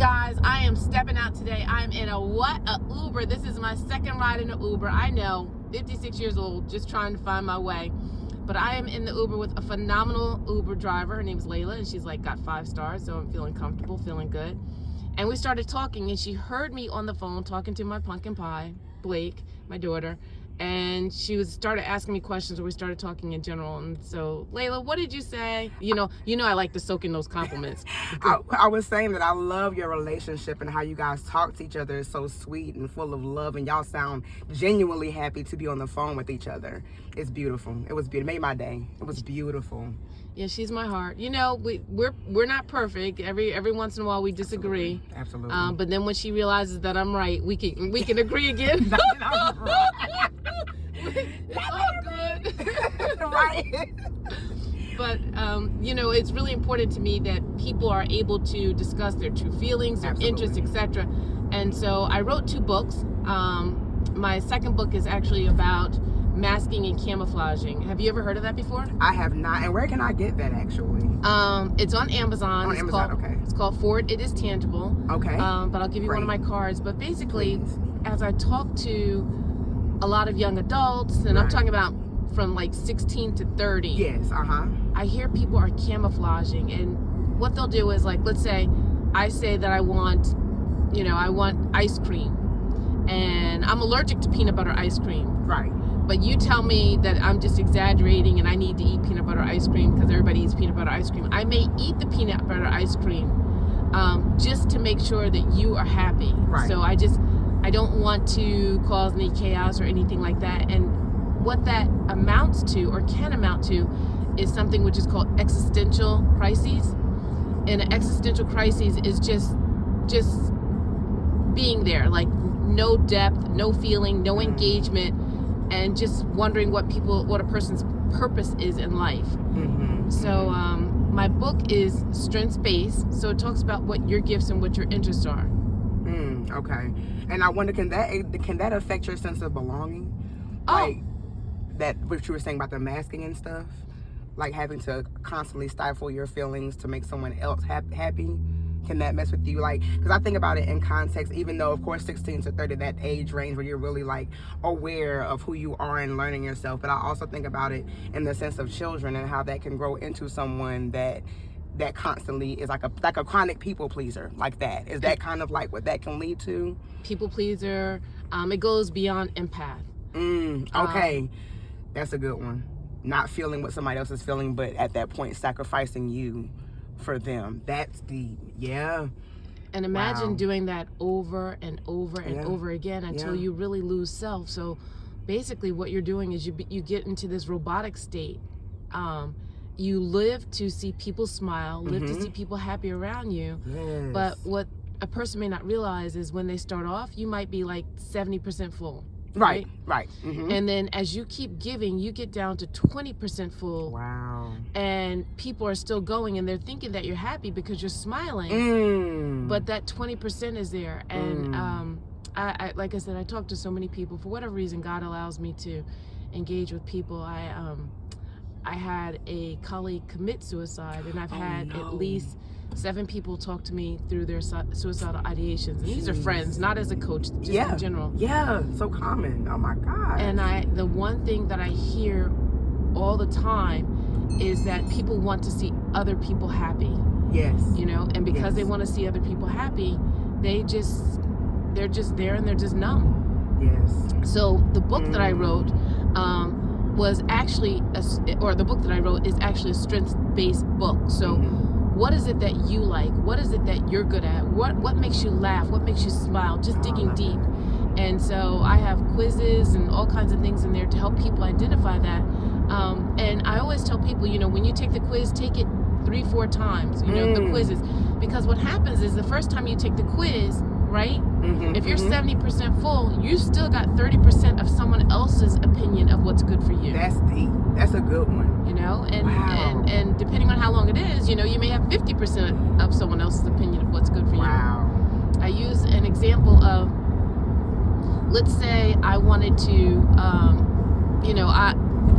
guys, I am stepping out today. I'm in a Uber. This is my second ride in an Uber. I know, 56 years old, just trying to find my way. But I am in the Uber with a phenomenal Uber driver. Her name's Laila, and she's like got 5 stars, so I'm feeling comfortable, feeling good. And we started talking, and she heard me on the phone talking to my pumpkin pie, Blake, my daughter. And she started asking me questions, or we started talking in general. And so, Laila, what did you say? You know, I like to soak in those compliments. I was saying that I love your relationship and how you guys talk to each other is so sweet and full of love, and y'all sound genuinely happy to be on the phone with each other. It's beautiful. It was beautiful. It made my day. It was beautiful. Yeah, she's my heart. You know, we're not perfect. Every once in a while we disagree. Absolutely. But then when she realizes that I'm right, we can agree again. It's all good. Right. But you know, it's really important to me that people are able to discuss their true feelings, their interests, etc. And so I wrote 2 books. My second book is actually about masking and camouflaging. Have you ever heard of that before? I have not. And where can I get that actually? It's on Amazon. On Amazon, okay. It's called For It Is Tangible. Okay. But I'll give you one of my cards. But basically, as I talk to a lot of young adults, and I'm talking about from like 16 to 30. Yes, I hear people are camouflaging, and what they'll do is, like, let's say I say that I want ice cream, and I'm allergic to peanut butter ice cream. Right. But you tell me that I'm just exaggerating and I need to eat peanut butter ice cream because everybody eats peanut butter ice cream. I may eat the peanut butter ice cream just to make sure that you are happy. Right. So I don't want to cause any chaos or anything like that. And what that amounts to, or can amount to, is something which is called existential crises. And an existential crisis is just being there, like no depth, no feeling, no engagement, and just wondering what a person's purpose is in life. So my book is strengths-based, so it talks about what your gifts and what your interests are. Okay. And I wonder, can that affect your sense of belonging? Like that, what you were saying about the masking and stuff, like having to constantly stifle your feelings to make someone else happy. Can that mess with you? Like, because I think about it in context, even though, of course, 16 to 30, that age range where you're really, like, aware of who you are and learning yourself. But I also think about it in the sense of children and how that can grow into someone that constantly is like a chronic people pleaser, like that. Is that kind of like what that can lead to? People pleaser. It goes beyond empath. Okay. That's a good one. Not feeling what somebody else is feeling, but at that point sacrificing you for them. That's deep. Yeah. And imagine doing that over and over and over again until you really lose self. So basically what you're doing is you get into this robotic state. You live to see people smile, live to see people happy around you. Yes. But what a person may not realize is when they start off, you might be like 70% full. Right. And then as you keep giving, you get down to 20% full. Wow. And people are still going, and they're thinking that you're happy because you're smiling. But that 20% is there. And I like I said, I talk to so many people. For whatever reason, God allows me to engage with people. I had a colleague commit suicide, and I've had at least 7 people talk to me through their suicidal ideations. And these are friends, not as a coach, just in general. Yeah, so common. Oh my God. And the one thing that I hear all the time is that people want to see other people happy. Yes. You know, and because they want to see other people happy, they're just there and they're just numb. Yes. So the book that I wrote was actually, the book that I wrote is actually a strengths-based book. So what is it that you like? What is it that you're good at? What makes you laugh? What makes you smile? Just digging deep. And so I have quizzes and all kinds of things in there to help people identify that. And I always tell people, you know, when you take the quiz, take it 3-4 times, you know, the quizzes. Because what happens is the first time you take the quiz, right? If you're 70% full, you still got 30% of someone else's opinion of what's good for you. That's deep. That's a good one. You know, and depending on how long it is, you know, you may have 50% of someone else's opinion of what's good for you. I use an example of, let's say I wanted to, you know,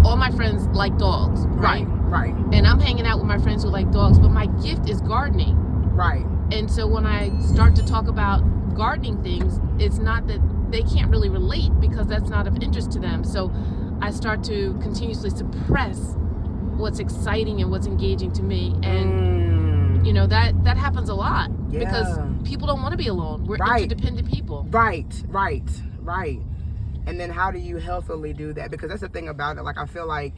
all my friends like dogs, right? Right. And I'm hanging out with my friends who like dogs, but my gift is gardening. Right. And so when I start to talk about gardening things, it's not that they can't really relate because that's not of interest to them. So I start to continuously suppress what's exciting and what's engaging to me. And you know, that happens a lot because people don't want to be alone. We're interdependent people. Right. And then how do you healthily do that? Because that's the thing about it. Like, I feel like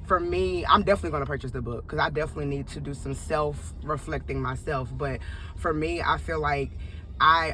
for me, I'm definitely going to purchase the book because I definitely need to do some self-reflecting myself. But for me, I feel like I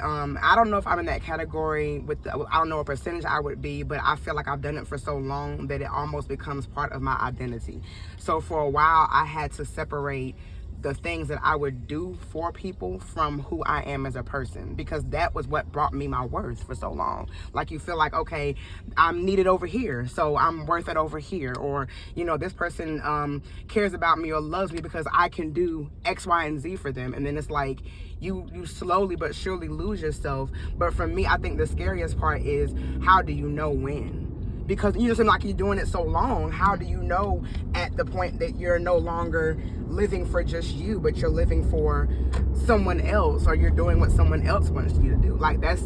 don't know if I'm in that category I don't know what percentage I would be, but I feel like I've done it for so long that it almost becomes part of my identity. So for a while, I had to separate the things that I would do for people from who I am as a person, because that was what brought me my worth for so long. Like, you feel like, okay, I'm needed over here, so I'm worth it over here. Or, you know, this person cares about me or loves me because I can do X, Y, and Z for them. And then it's like, you slowly but surely lose yourself. But for me, I think the scariest part is, how do you know when? Because you just seem like you're doing it so long. How do you know at the point that you're no longer living for just you, but you're living for someone else, or you're doing what someone else wants you to do? Like, that's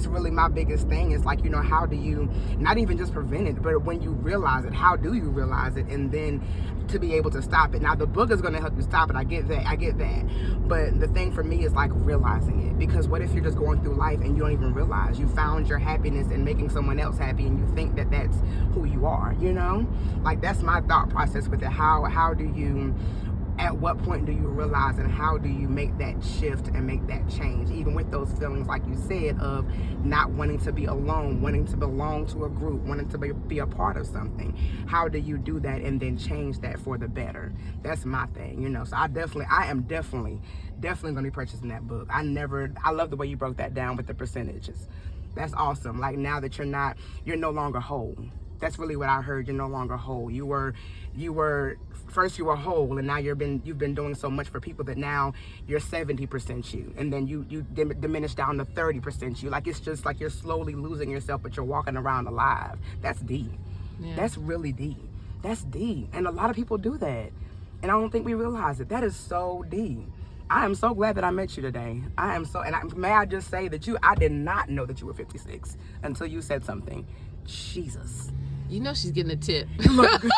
really my biggest thing. Is like, you know, how do you not even just prevent it, but when you realize it, how do you realize it, and then to be able to stop it? Now, the book is going to help you stop it. I get that. But the thing for me is like realizing it, because what if you're just going through life and you don't even realize you found your happiness in making someone else happy, and you think that that's who you are, you know? Like, that's my thought process with it. How do you, at what point do you realize, and how do you make that shift and make that change, even with those feelings, like you said, of not wanting to be alone, wanting to belong to a group, wanting to be a part of something? How do you do that and then change that for the better? That's my thing, you know. So I am definitely going to be purchasing that book. I love the way you broke that down with the percentages. That's awesome. Like, now that you're no longer whole. That's really what I heard. You're no longer whole. You were first you were whole, and now you've been doing so much for people that now you're 70% you, and then you diminish down to 30% you. Like, it's just like you're slowly losing yourself, but you're walking around alive. That's deep. Yeah. That's really deep. That's deep. And a lot of people do that, and I don't think we realize it. That is so deep. I am so glad that I met you today. May I just say that I did not know that you were 56 until you said something. Jesus. You know she's getting a tip. Look, she's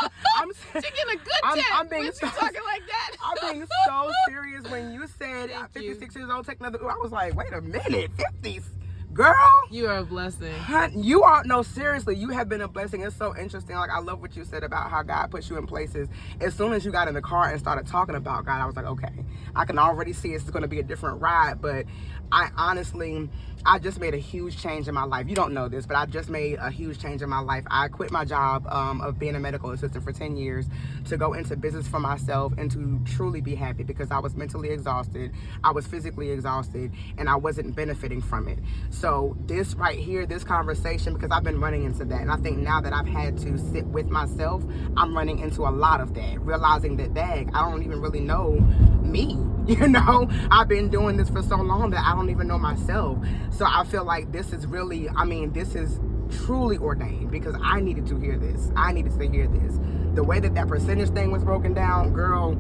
getting a good tip. I'm being talking like that. I'm being so serious. When you said 56 years old, take another. I was like, wait a minute, 50s. Girl, you are a blessing. You are, no, seriously, you have been a blessing. It's so interesting. Like, I love what you said about how God puts you in places. As soon as you got in the car and started talking about God, I was like, okay, I can already see it's going to be a different ride. But I just made a huge change in my life. You don't know this, but I just made a huge change in my life. I quit my job of being a medical assistant for 10 years to go into business for myself and to truly be happy, because I was mentally exhausted, I was physically exhausted, and I wasn't benefiting from it. So this right here, this conversation, because I've been running into that, and I think now that I've had to sit with myself, I'm running into a lot of that, realizing that, I don't even really know me. You know, I've been doing this for so long that I don't even know myself. So I feel like this is truly ordained, because I needed to hear this. The way that percentage thing was broken down, girl,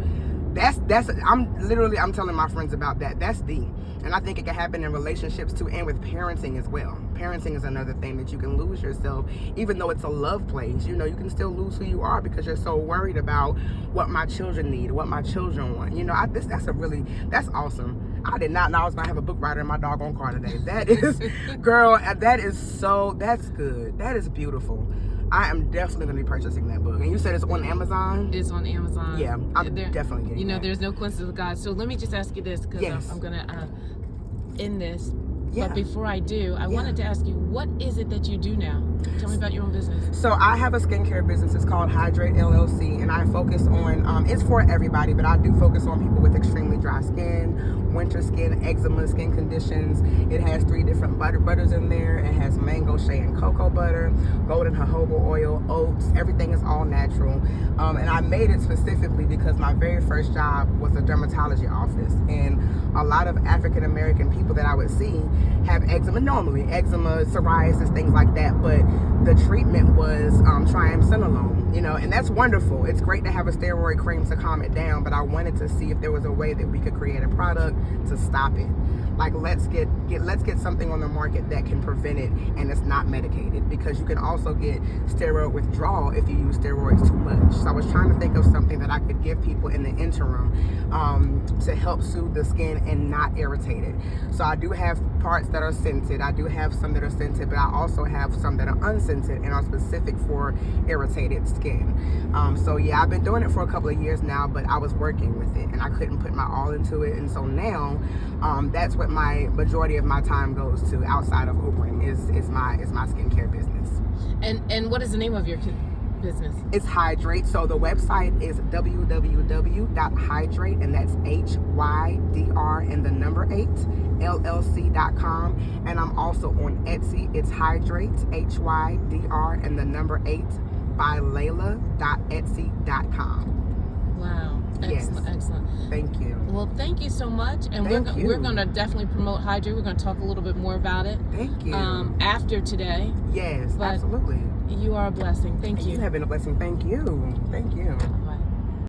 I'm telling my friends about that. That's deep. And I think it can happen in relationships too, and with parenting as well. Parenting is another thing that you can lose yourself, even though it's a love place. You know, you can still lose who you are because you're so worried about what my children need, what my children want. You know, that's awesome. I did not know I was gonna have a book writer in my doggone car today. That is, girl, that's good. That is beautiful. I am definitely going to be purchasing that book. And you said it's on Amazon? It's on Amazon. Yeah, I'm definitely getting that. There's no coincidence with God. So let me just ask you this, because I'm going to end this. Yeah. But before I do, I wanted to ask you, what is it that you do now? Tell me about your own business. So I have a skincare business. It's called Hydrate LLC, and I focus on, it's for everybody, but I do focus on people with extremely dry skin, winter skin, eczema, skin conditions. It has 3 different butters in there. It has mango, shea, and cocoa butter, golden jojoba oil, oats. Everything is all natural. And I made it specifically because my very first job was a dermatology office, and a lot of African American people that I would see, have eczema normally, eczema, psoriasis, things like that. But the treatment was triamcinolone, you know, and that's wonderful. It's great to have a steroid cream to calm it down, but I wanted to see if there was a way that we could create a product to stop it. Like, let's get something on the market that can prevent it and it's not medicated, because you can also get steroid withdrawal if you use steroids too much. So I was trying to think of something that I could give people in the interim to help soothe the skin and not irritate it. So I do have parts that are scented. I do have some that are scented, but I also have some that are unscented and are specific for irritated skin. So yeah, I've been doing it for a couple of years now, but I was working with it and I couldn't put my all into it. And so now that's what my majority of my time goes to outside of Ubering is my skincare business. And what is the name of your business? It's Hydrate. So the website is www.hydrate, and that's HYDR and the number 8 LLC.com. And I'm also on Etsy. It's Hydrate, HYDR and the number 8 by Laila.etsy.com. Wow. Excellent, Yes. excellent. Thank you. Well, thank you so much, and we're going to definitely promote Hydrate. We're going to talk a little bit more about it. Thank you. After today. Yes, But absolutely. You are a blessing. Thank you. You have been a blessing. Thank you. Thank you. Bye.